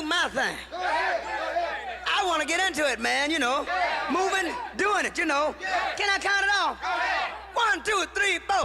my thing. I want to get into it, man, moving, doing it, Can I count it off? 1, 2, 3, 4.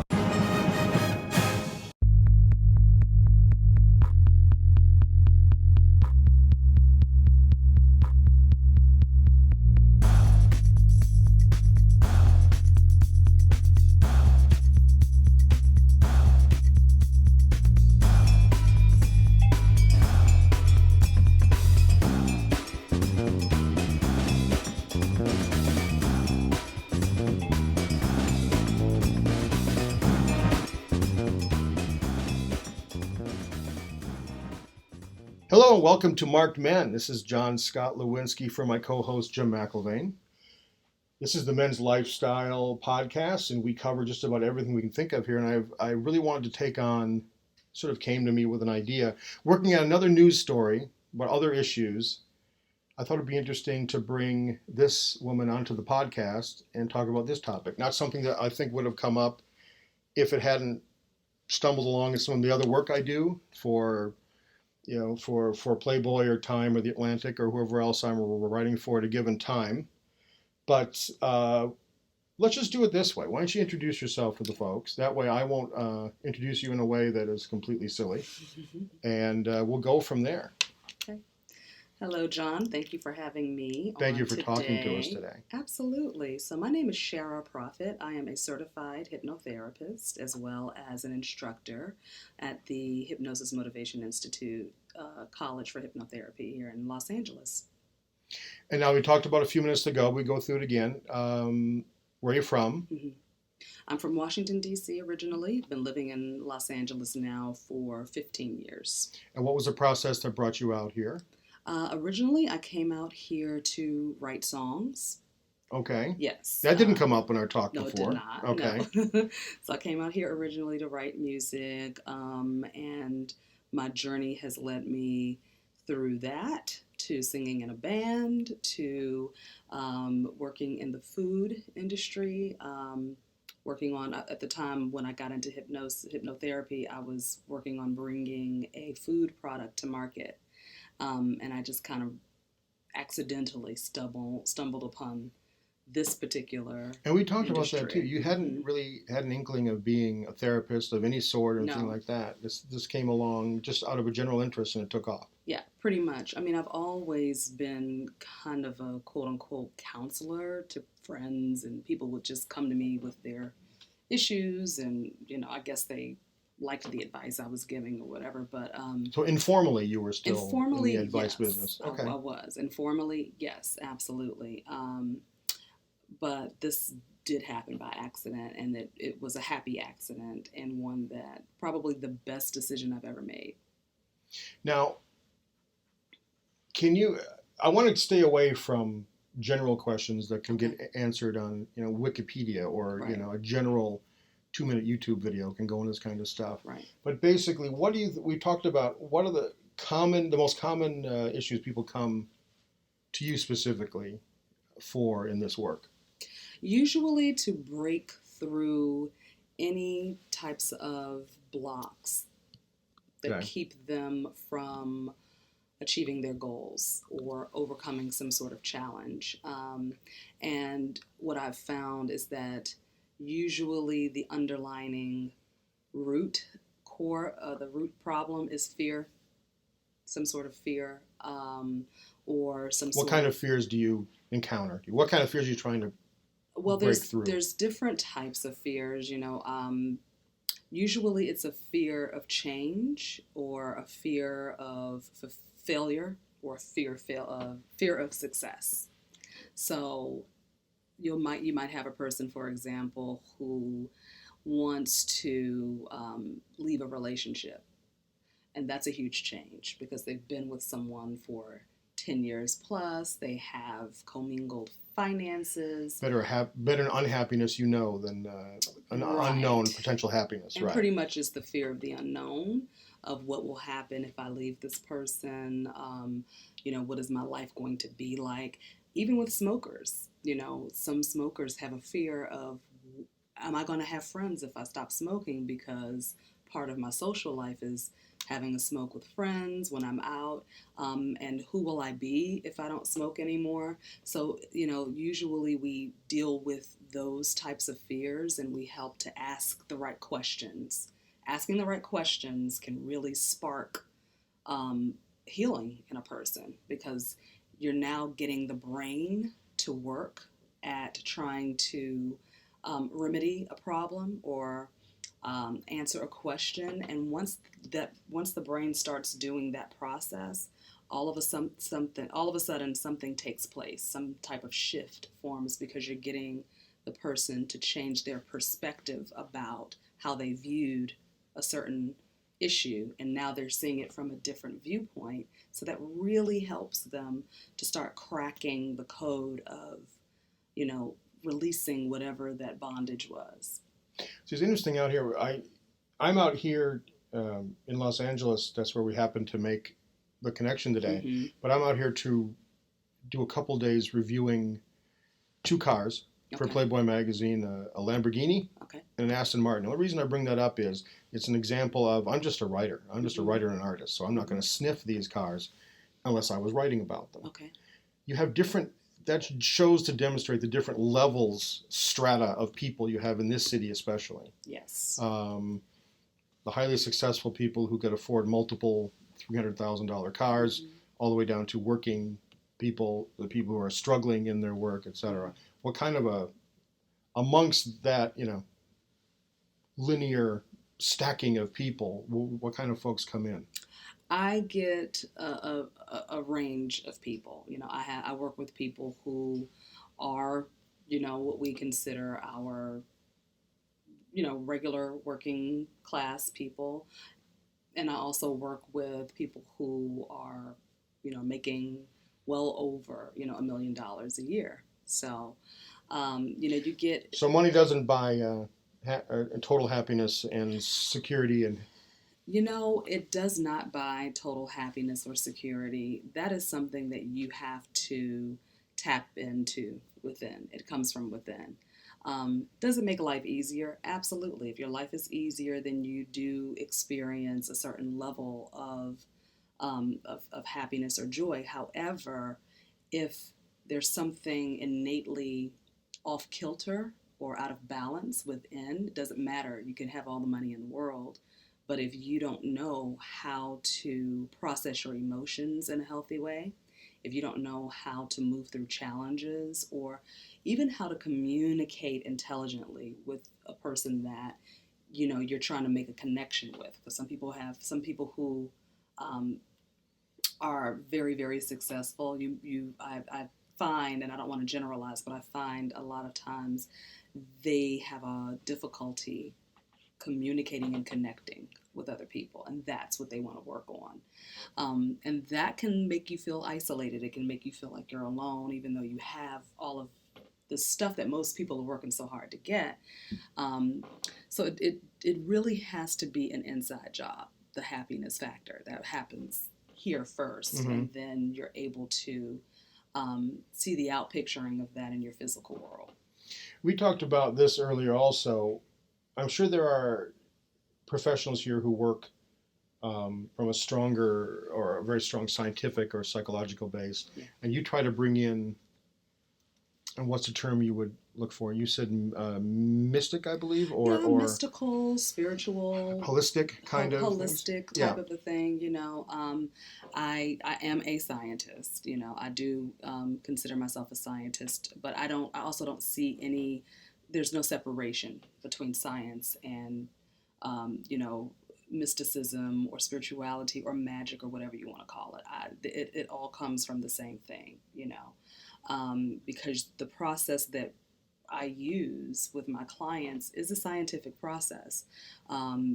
Hello and welcome to Marq'd Men. This is John Scott Lewinski for my co-host Jim McIlvaine. This is the Men's Lifestyle podcast, and we cover just about everything we can think of here. And I really wanted to take on, sort of came to me with an idea, working on another news story about other issues. I thought it'd be interesting to bring this woman onto the podcast and talk about this topic. Not something that I think would have come up if it hadn't stumbled along in some of the other work I do for Playboy or Time or The Atlantic or whoever else I'm writing for at a given time. But let's just do it this way. Why don't you introduce yourself to the folks? That way I won't introduce you in a way that is completely silly. And we'll go from there. Okay. Hello, John. Thank you for having me. Thank you for talking to us today. Absolutely. So my name is Shara Prophet. I am a certified hypnotherapist as well as an instructor at the Hypnosis Motivation Institute College for Hypnotherapy here in Los Angeles. And now we talked about a few minutes ago. We go through it again. Where are you from? Mm-hmm. I'm from Washington, D.C. originally. I've been living in Los Angeles now for 15 years. And what was the process that brought you out here? Originally, I came out here to write songs. Okay. Yes. That didn't come up in our talk no, before. No, it did not. Okay. No. So I came out here originally to write music, and my journey has led me through that to singing in a band, to working in the food industry, working on, at the time when I got into hypnotherapy, I was working on bringing a food product to market. And I just kind of accidentally stumbled upon this particular And we talked industry. about that too. You hadn't really had an inkling of being a therapist of any sort or anything like that. This came along just out of a general interest and it took off. Yeah, pretty much. I mean, I've always been kind of a quote-unquote counselor to friends, and people would just come to me with their issues, and, I guess they liked the advice I was giving or whatever, but... So informally you were still in the advice yes, business? Okay. I was. Informally, yes, absolutely. But this did happen by accident, and it was a happy accident, and one that probably the best decision I've ever made. Now, I want to stay away from general questions that can get answered on, Wikipedia or, Right. A general 2-minute YouTube video can go in this kind of stuff. Right. But basically, we talked about what are the most common issues people come to you specifically for in this work? Usually to break through any types of blocks that keep them from achieving their goals or overcoming some sort of challenge. And what I've found is that usually the underlining root problem is fear, some sort of fear, or some What kind of fears do you encounter? What kind of fears are you trying to break through? There's different types of fears, Usually it's a fear of change or a fear of failure or fear of success. So you might have a person, for example, who wants to leave a relationship. And that's a huge change because they've been with someone for 10 years plus. They have commingled finances. Better an unhappiness than an unknown potential happiness. And pretty much is the fear of the unknown of what will happen if I leave this person. What is my life going to be like? Even with smokers, some smokers have a fear of, am I going to have friends if I stop smoking? Because part of my social life is having a smoke with friends when I'm out, and who will I be if I don't smoke anymore? So, usually we deal with those types of fears and we help to ask the right questions. Asking the right questions can really spark healing in a person because you're now getting the brain to work at trying to remedy a problem or answer a question. And once the brain starts doing that process, all of a sudden something takes place. Some type of shift forms because you're getting the person to change their perspective about how they viewed a certain issue, and now they're seeing it from a different viewpoint. So that really helps them to start cracking the code of, releasing whatever that bondage was. So it's interesting out here. I'm out here in Los Angeles. That's where we happen to make the connection today. Mm-hmm. But I'm out here to do a couple days reviewing two cars for Playboy magazine, a Lamborghini and an Aston Martin. The reason I bring that up is it's an example of I'm just a writer. I'm just a writer and an artist. So I'm not going to sniff these cars unless I was writing about them. Okay. You have different, that shows to demonstrate the different levels, strata of people you have in this city especially. Yes. The highly successful people who could afford multiple $300,000 cars, all the way down to working people, the people who are struggling in their work, etc. What kind of amongst that, linear stacking of people, what kind of folks come in? I get a range of people. I work with people who are, what we consider our, regular working class people. And I also work with people who are, making well over, $1 million a year. So, you get... So money doesn't buy total happiness and security and... it does not buy total happiness or security. That is something that you have to tap into within. It comes from within. Does it make life easier? Absolutely. If your life is easier, then you do experience a certain level of happiness or joy. However, if there's something innately off kilter or out of balance within, it doesn't matter. You can have all the money in the world, but if you don't know how to process your emotions in a healthy way, if you don't know how to move through challenges or even how to communicate intelligently with a person that, you're trying to make a connection with. Because some people who are very, very successful. I find, and I don't want to generalize, but I find a lot of times they have a difficulty communicating and connecting with other people, and that's what they want to work on. And that can make you feel isolated. It can make you feel like you're alone, even though you have all of the stuff that most people are working so hard to get. So it really has to be an inside job, the happiness factor that happens here first, and then you're able to see the outpicturing of that in your physical world. We talked about this earlier also. I'm sure there are professionals here who work from a stronger or a very strong scientific or psychological base, and you try to bring in, and what's the term you would look for? You said mystic, I believe, or mystical, spiritual, holistic kind of holistic type of a thing. I am a scientist. I do consider myself a scientist, but I also don't see any. There's no separation between science and mysticism or spirituality or magic or whatever you want to call it. It all comes from the same thing, because the process that I use with my clients is a scientific process.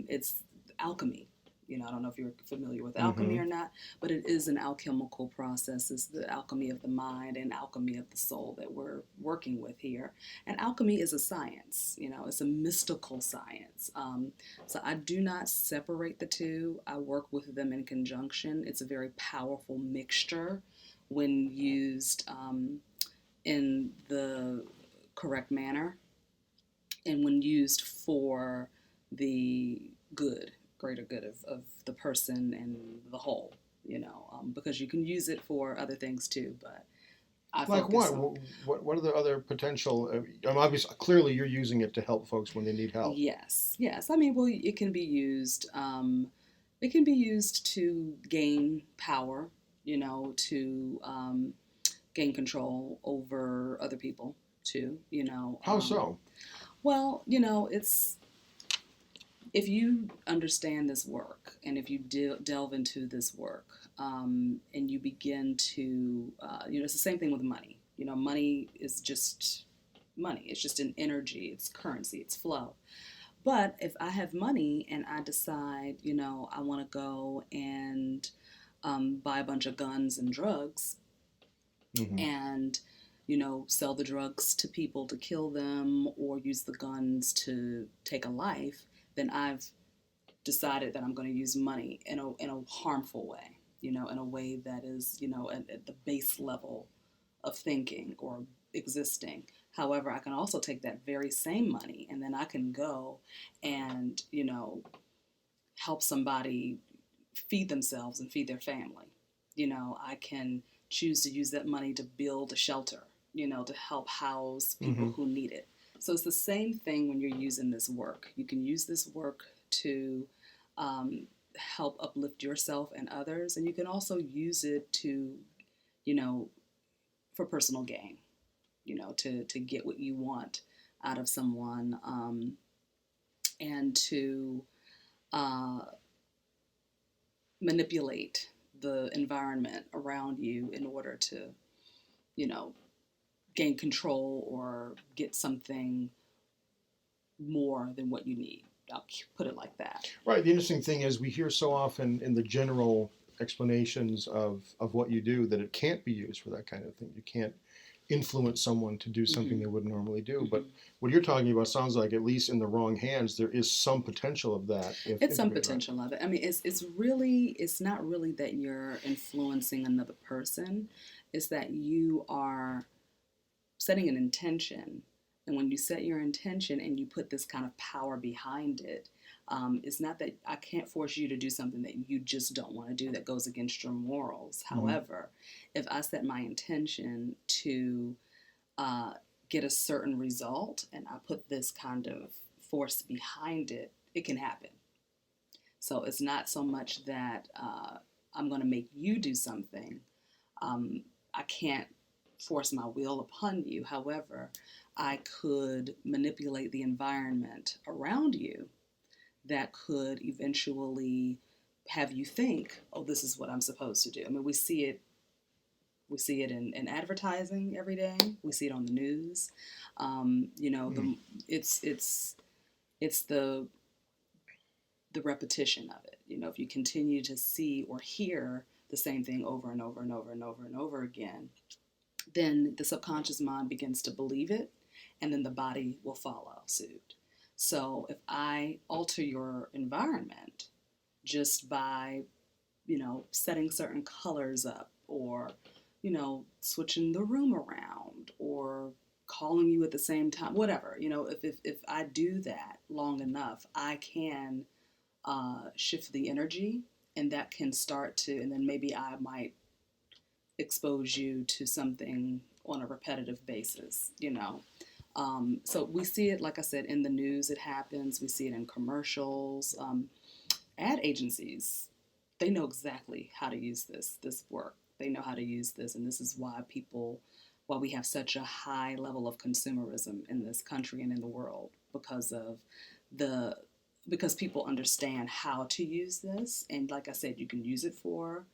It's alchemy. I don't know if you're familiar with alchemy or not, but it is an alchemical process. It's the alchemy of the mind and alchemy of the soul that we're working with here. And alchemy is a science, it's a mystical science. So I do not separate the two. I work with them in conjunction. It's a very powerful mixture when used in the correct manner and when used for the good greater good of the person and the whole, because you can use it for other things too, but I Like focus what? on. What are the other potential? Obviously, clearly, you're using it to help folks when they need help. Yes. I mean, well, it can be used. It can be used to gain power, to gain control over other people too. How so? Well, it's if you understand this work and if you delve into this work, and you begin to, it's the same thing with money. Money is just money. It's just an energy. It's currency. It's flow. But if I have money and I decide, I want to go and buy a bunch of guns and drugs, Mm-hmm. and sell the drugs to people to kill them or use the guns to take a life, then I've decided that I'm going to use money in a harmful way, in a way that is, at the base level of thinking or existing. However, I can also take that very same money and then I can go and, help somebody feed themselves and feed their family. I can choose to use that money to build a shelter, to help house people Mm-hmm. who need it. So it's the same thing when you're using this work. You can use this work to help uplift yourself and others, and you can also use it to, for personal gain, to get what you want out of someone, and to uh, manipulate the environment around you in order to, you know, gain control or get something more than what you need. I'll put it like that. Right. The interesting thing is we hear so often in the general explanations of what you do that it can't be used for that kind of thing. You can't influence someone to do something Mm-hmm. they wouldn't normally do. Mm-hmm. But what you're talking about sounds like, at least in the wrong hands, there is some potential of that. It's some potential of it. I mean, it's not really that you're influencing another person. It's that you are setting an intention. And when you set your intention and you put this kind of power behind it, it's not that I can't force you to do something that you just don't want to do that goes against your morals. Mm-hmm. However, if I set my intention to get a certain result and I put this kind of force behind it, it can happen. So it's not so much that I'm going to make you do something. I can't force my will upon you. However, I could manipulate the environment around you that could eventually have you think, oh, this is what I'm supposed to do. I mean, we see it in advertising every day. We see it on the news. It's the repetition of it. If you continue to see or hear the same thing over and over and over and over and over again, then the subconscious mind begins to believe it, and then the body will follow suit. So if I alter your environment just by, setting certain colors up, or, switching the room around, or calling you at the same time, whatever, if I do that long enough, I can shift the energy, and that can start to, and then maybe I might expose you to something on a repetitive basis, So we see it, like I said, in the news. It happens. We see it in commercials. Ad agencies, they know exactly how to use this work. They know how to use this, and this is why we have such a high level of consumerism in this country and in the world, because people understand how to use this. And like I said, you can use it for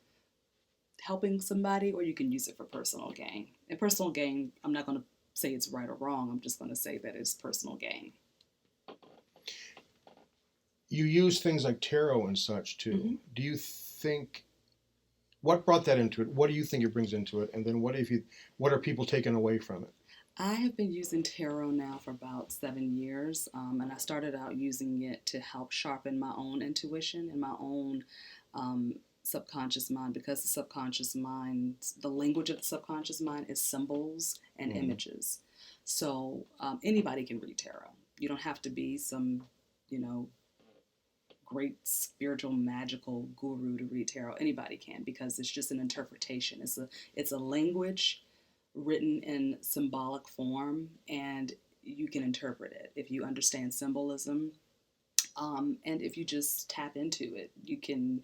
helping somebody, or you can use it for personal gain. And personal gain, I'm not going to say it's right or wrong. I'm just going to say that it's personal gain. You use things like tarot and such too. Mm-hmm. Do you think, what brought that into it? What do you think it brings into it? And then what are people taking away from it? I have been using tarot now for about 7 years, and I started out using it to help sharpen my own intuition and my own subconscious mind, because the subconscious mind, the language of the subconscious mind is symbols and images. So anybody can read tarot. You don't have to be some, great spiritual magical guru to read tarot. Anybody can, because it's just an interpretation. It's a language written in symbolic form, and you can interpret it if you understand symbolism, and if you just tap into it, you can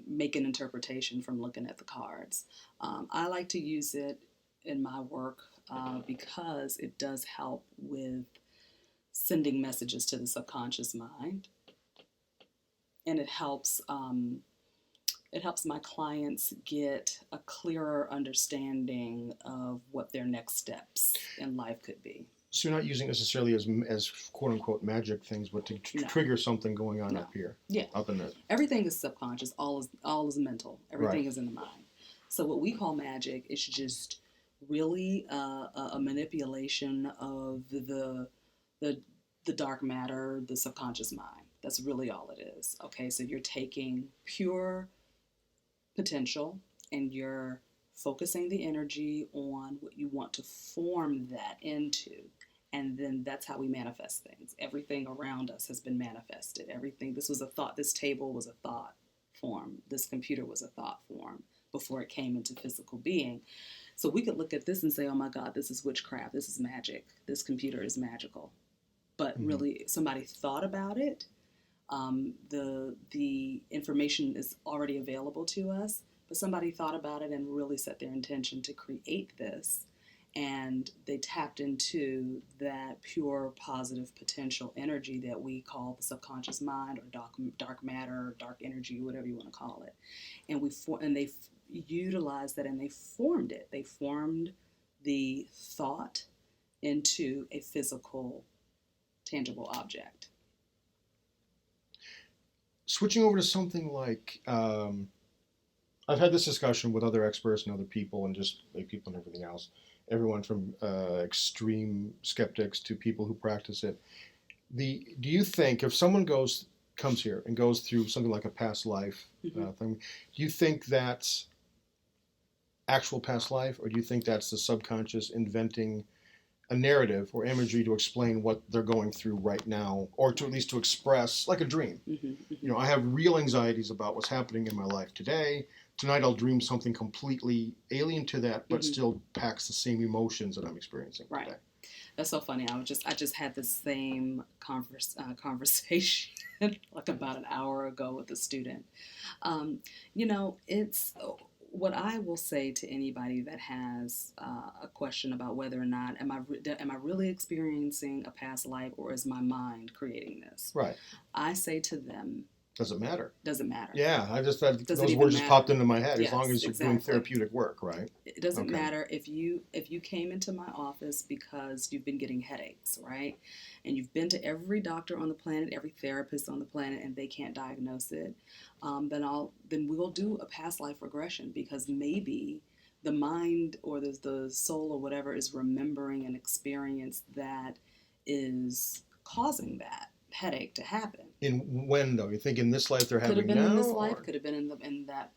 make an interpretation from looking at the cards. I like to use it in my work because it does help with sending messages to the subconscious mind, and it helps my clients get a clearer understanding of what their next steps in life could be. So you're not using necessarily as quote unquote magic things, but to trigger something going on up here. Yeah. Up in there. Everything is subconscious. All is mental. Everything is in the mind. So what we call magic is just really a manipulation of the dark matter, the subconscious mind. That's really all it is. Okay, so you're taking pure potential and you're focusing the energy on what you want to form that into. And then that's how we manifest things. Everything around us has been manifested. Everything, this was a thought, this table was a thought form. This computer was a thought form before it came into physical being. So we could look at this and say, oh my God, this is witchcraft. This is magic. This computer is magical. But really, somebody thought about it. The information is already available to us, but somebody thought about it and really set their intention to create this, and they tapped into that pure positive potential energy that we call the subconscious mind, or dark matter, or dark energy, whatever you want to call it, and they utilized that, and they formed it. They formed the thought into a physical, tangible object. Switching over to something like, I've had this discussion with other experts and other people, and just like people and everything else, everyone from extreme skeptics to people who practice it. Do you think if someone comes here and goes through something like a past life thing, do you think that's actual past life, or do you think that's the subconscious inventing a narrative or imagery to explain what they're going through right now, or to at least to express, like a dream? You know, I have real anxieties about what's happening in my life today. Tonight I'll dream something completely alien to that, but still packs the same emotions that I'm experiencing today. That's so funny. I just had the same conversation like about an hour ago with a student. You know, it's what I will say to anybody that has a question about whether or not am I really experiencing a past life, or is my mind creating this? Right. I say to them, does it matter? Does it matter? Yeah, those words just popped into my head. Yes, as long as you're doing therapeutic work, right? It doesn't matter if you came into my office because you've been getting headaches, right? And you've been to every doctor on the planet, every therapist on the planet, and they can't diagnose it. Then we'll do a past life regression, because maybe the mind or the soul or whatever is remembering an experience that is causing that headache to happen. In when though? You think in this life they're having now? Could have been in this life, could have been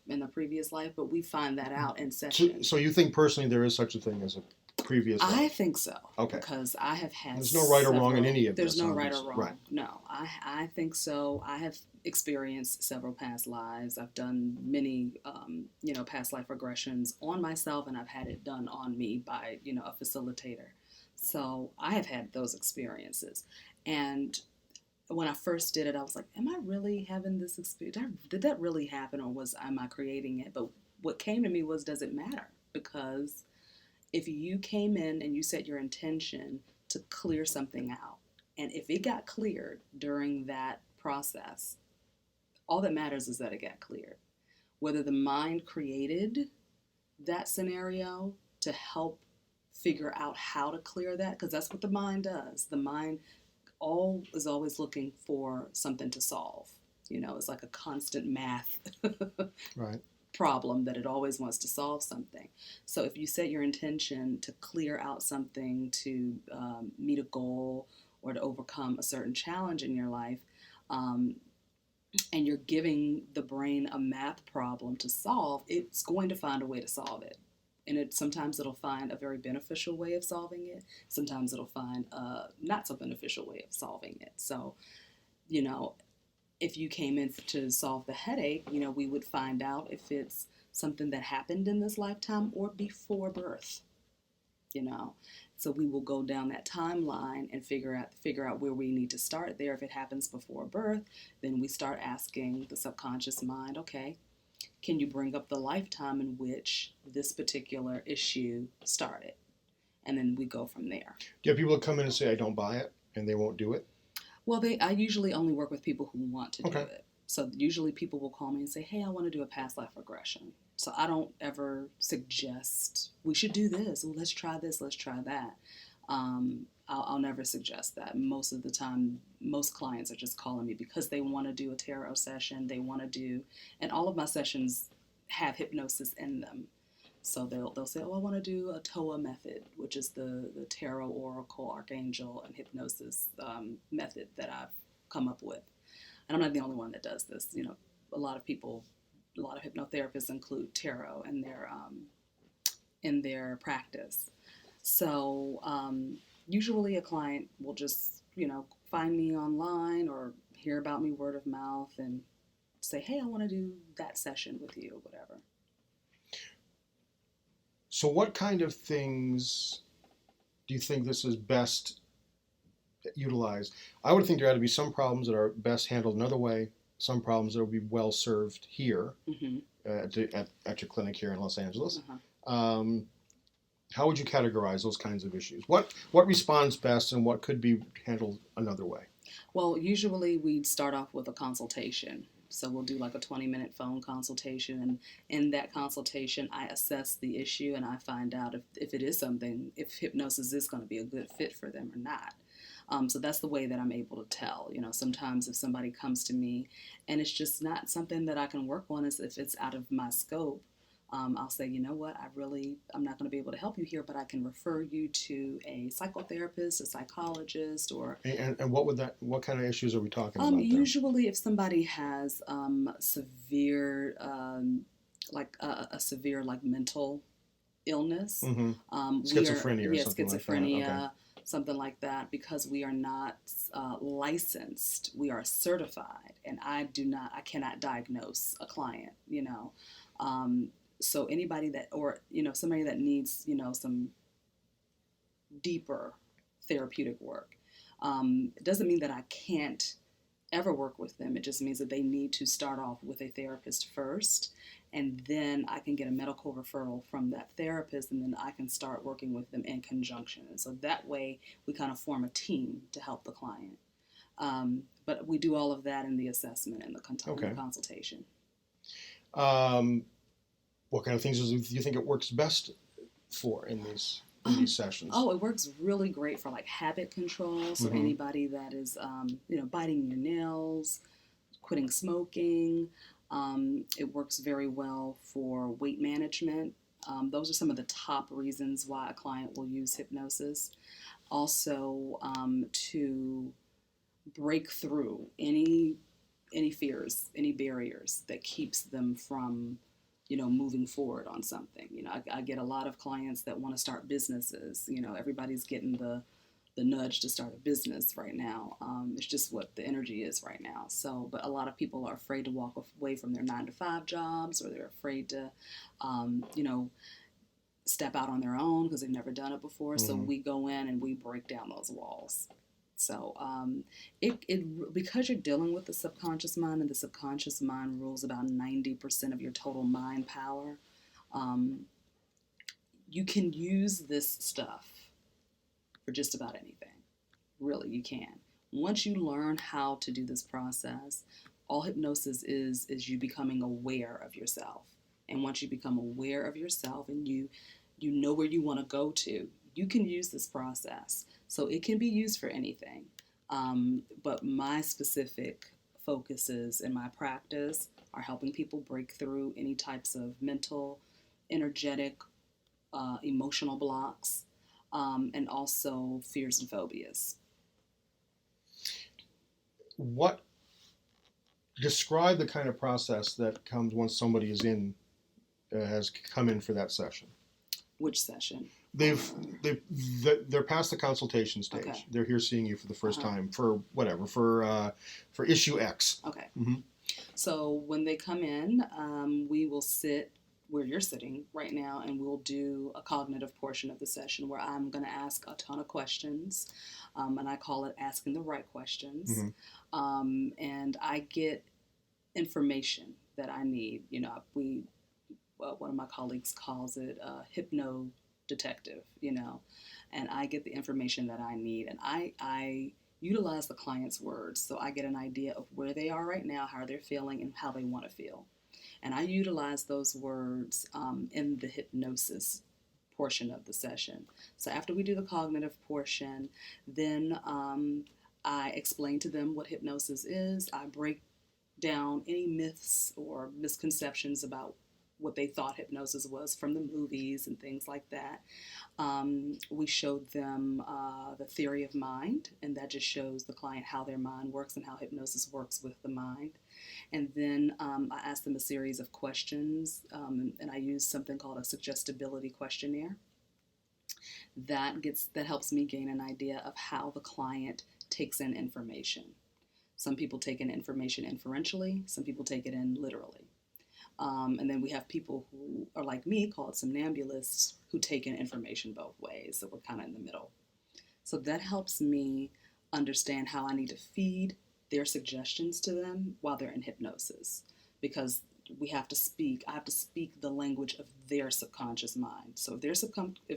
in the previous life, but we find that out in session. So you think personally there is such a thing as a previous life? I think so. Okay. Because I have had There's no right or wrong in any of this. There's no right or wrong. Right. No, I think so. I have experienced several past lives. I've done many, past life regressions on myself, and I've had it done on me by, a facilitator. So I have had those experiences. And when I first did it, I was like, am I really having this experience? Did that really happen, or am I creating it? But what came to me was, does it matter? Because if you came in and you set your intention to clear something out, and if it got cleared during that process, all that matters is that it got cleared. Whether the mind created that scenario to help figure out how to clear that, because that's what the mind does. The mind is always looking for something to solve. It's like a constant math right. problem that it always wants to solve something. So if you set your intention to clear out something, to meet a goal, or to overcome a certain challenge in your life, and you're giving the brain a math problem to solve, it's going to find a way to solve it. And sometimes it'll find a very beneficial way of solving it. Sometimes it'll find a not so beneficial way of solving it. So, if you came in to solve the headache, we would find out if it's something that happened in this lifetime or before birth, you know. So we will go down that timeline and figure out where we need to start there. If it happens before birth, then we start asking the subconscious mind, okay, can you bring up the lifetime in which this particular issue started? And then we go from there. Do you have people that come in and say, I don't buy it, and they won't do it? Well, I usually only work with people who want to do Okay. it. So usually people will call me and say, hey, I want to do a past life regression. So I don't ever suggest we should do this. Well, let's try this. Let's try that. I'll never suggest that. Most of the time, most clients are just calling me because they want to do a tarot session. They want to do, and all of my sessions have hypnosis in them. So they'll say, oh, I want to do a TOA method, which is the tarot, oracle, archangel, and hypnosis method that I've come up with. And I'm not the only one that does this. A lot of hypnotherapists include tarot in their practice. So usually a client will just, find me online or hear about me word of mouth and say, hey, I want to do that session with you or whatever. So what kind of things do you think this is best utilized? I would think there ought to be some problems that are best handled another way, some problems that will be well served here at your clinic here in Los Angeles. How would you categorize those kinds of issues? What responds best and what could be handled another way? Well, usually we'd start off with a consultation. So we'll do like a 20-minute phone consultation. And in that consultation, I assess the issue and I find out if it is something, if hypnosis is going to be a good fit for them or not. So that's the way that I'm able to tell. Sometimes if somebody comes to me and it's just not something that I can work on, if it's out of my scope, I'll say, you know what, I'm not going to be able to help you here, but I can refer you to a psychotherapist, a psychologist, or... And what kind of issues are we talking about? Usually if somebody has severe, a severe mental illness. Schizophrenia or something schizophrenia, like that. Okay. Something like that, because we are not licensed, we are certified, and I cannot diagnose a client, so anybody that, or, somebody that needs, some deeper therapeutic work, it doesn't mean that I can't ever work with them. It just means that they need to start off with a therapist first, and then I can get a medical referral from that therapist, and then I can start working with them in conjunction. And so that way we kind of form a team to help the client. But we do all of that in the assessment and the consultation. What kind of things do you think it works best for in these sessions? Oh, it works really great for habit control. So anybody that is, biting your nails, quitting smoking. It works very well for weight management. Those are some of the top reasons why a client will use hypnosis. Also, to break through any fears, any barriers that keeps them from moving forward on something. I get a lot of clients that want to start businesses. Everybody's getting the nudge to start a business right now. It's just what the energy is right now. So, but a lot of people are afraid to walk away from their 9-to-5 jobs, or they're afraid to, step out on their own because they've never done it before. So we go in and we break down those walls. So because you're dealing with the subconscious mind, and the subconscious mind rules about 90% of your total mind power, you can use this stuff for just about anything. Really, you can. Once you learn how to do this process, all hypnosis is you becoming aware of yourself. And once you become aware of yourself and you know where you want to go to, you can use this process. So it can be used for anything. But my specific focuses in my practice are helping people break through any types of mental, energetic, emotional blocks, and also fears and phobias. Describe the kind of process that comes once somebody has come in for that session. Which session? They're past the consultation stage. Okay. They're here seeing you for the first time for whatever, for issue X. Okay. Mm-hmm. So when they come in, we will sit where you're sitting right now, and we'll do a cognitive portion of the session where I'm going to ask a ton of questions, and I call it asking the right questions. Mm-hmm. And I get information that I need. You know, one of my colleagues calls it hypno detective, you know, and I get the information that I need, and I utilize the client's words, so I get an idea of where they are right now, how they're feeling, and how they want to feel. And I utilize those words in the hypnosis portion of the session. So after we do the cognitive portion, then I explain to them what hypnosis is. I break down any myths or misconceptions about what they thought hypnosis was from the movies and things like that. We showed them the theory of mind, and that just shows the client how their mind works and how hypnosis works with the mind. And then I asked them a series of questions, and I use something called a suggestibility questionnaire. That helps me gain an idea of how the client takes in information. Some people take in information inferentially, some people take it in literally. And then we have people who are like me, called somnambulists, who take in information both ways. So we're kind of in the middle. So that helps me understand how I need to feed their suggestions to them while they're in hypnosis, because I have to speak the language of their subconscious mind. So if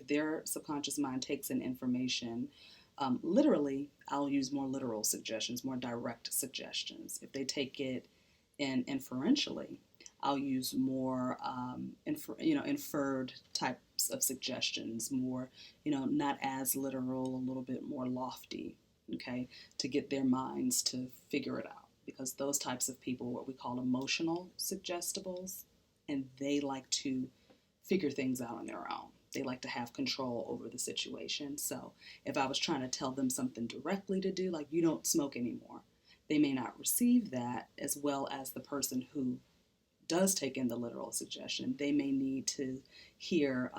their subconscious mind takes in information literally, I'll use more literal suggestions, more direct suggestions. If they take it in inferentially, I'll use more inferred types of suggestions, more, not as literal, a little bit more lofty, okay, to get their minds to figure it out. Because those types of people are what we call emotional suggestibles, and they like to figure things out on their own. They like to have control over the situation. So if I was trying to tell them something directly to do, like you don't smoke anymore, they may not receive that as well as the person who does take in the literal suggestion. They may need to hear,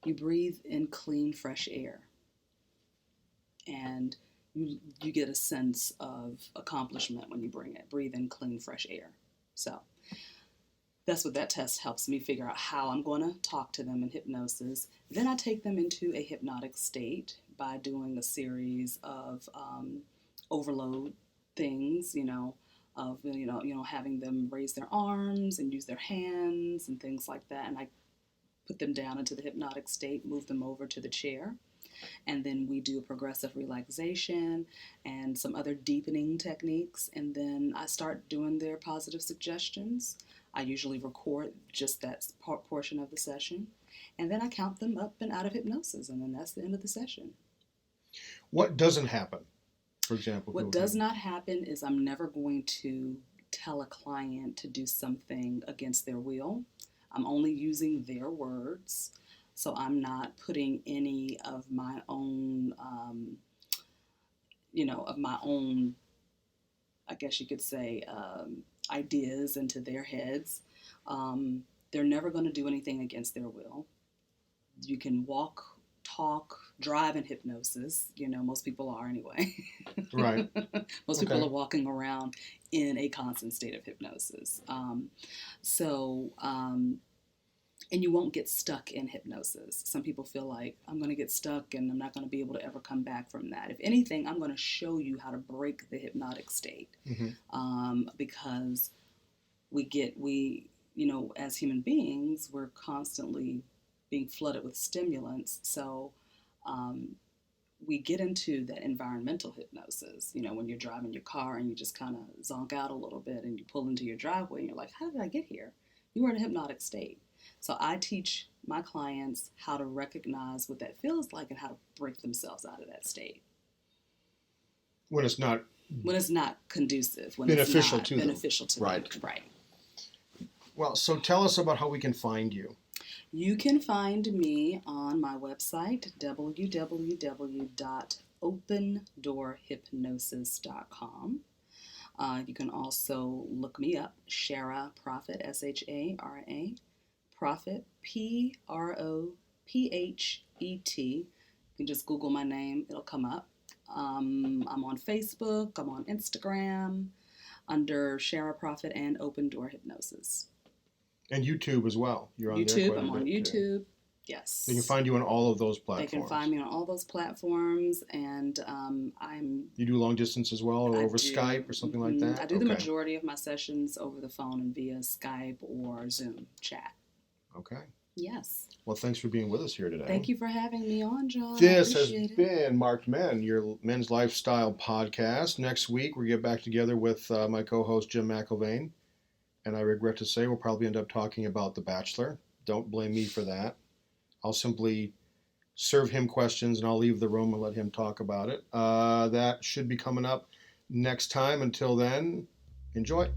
you breathe in clean, fresh air. And you get a sense of accomplishment when you breathe in clean, fresh air. So that's what that test helps me figure out how I'm going to talk to them in hypnosis. Then I take them into a hypnotic state by doing a series of overload things, of having them raise their arms and use their hands and things like that. And I put them down into the hypnotic state, move them over to the chair. And then we do a progressive relaxation and some other deepening techniques. And then I start doing their positive suggestions. I usually record just that portion of the session. And then I count them up and out of hypnosis. And then that's the end of the session. What doesn't happen, for example? What does not happen is I'm never going to tell a client to do something against their will. I'm only using their words. So I'm not putting any of my own, I guess you could say, ideas into their heads. They're never going to do anything against their will. You can walk, talk, drive in hypnosis. Most people are anyway. Right. Most people are walking around in a constant state of hypnosis. And you won't get stuck in hypnosis. Some people feel like, I'm going to get stuck and I'm not going to be able to ever come back from that. If anything, I'm going to show you how to break the hypnotic state. Mm-hmm. Because as human beings, we're constantly being flooded with stimulants. So we get into that environmental hypnosis, when you're driving your car and you just kind of zonk out a little bit and you pull into your driveway and you're like, how did I get here? You were in a hypnotic state. So I teach my clients how to recognize what that feels like and how to break themselves out of that state. When it's not conducive, when beneficial it's to not beneficial to them. Right. Well, so tell us about how we can find you. You can find me on my website, www.opendoorhypnosis.com. You can also look me up, Shara Prophet, Shara, Prophet, Prophet, You can just Google my name, it'll come up. I'm on Facebook, I'm on Instagram, under Share a Profit and Open Door Hypnosis. And YouTube as well. You're on YouTube, there I'm on YouTube. Too. Yes. They can find you on all of those platforms. They can find me on all those platforms, and You do long distance as well, or over Skype or something like that? I do the majority of my sessions over the phone and via Skype or Zoom chat. Okay. Yes. Well, thanks for being with us here today. Thank you for having me on, John. This has been Marq'd Men, your men's lifestyle podcast. Next week, we get back together with my co-host, Jim McIlvaine. And I regret to say we'll probably end up talking about The Bachelor. Don't blame me for that. I'll simply serve him questions and I'll leave the room and let him talk about it. That should be coming up next time. Until then, enjoy.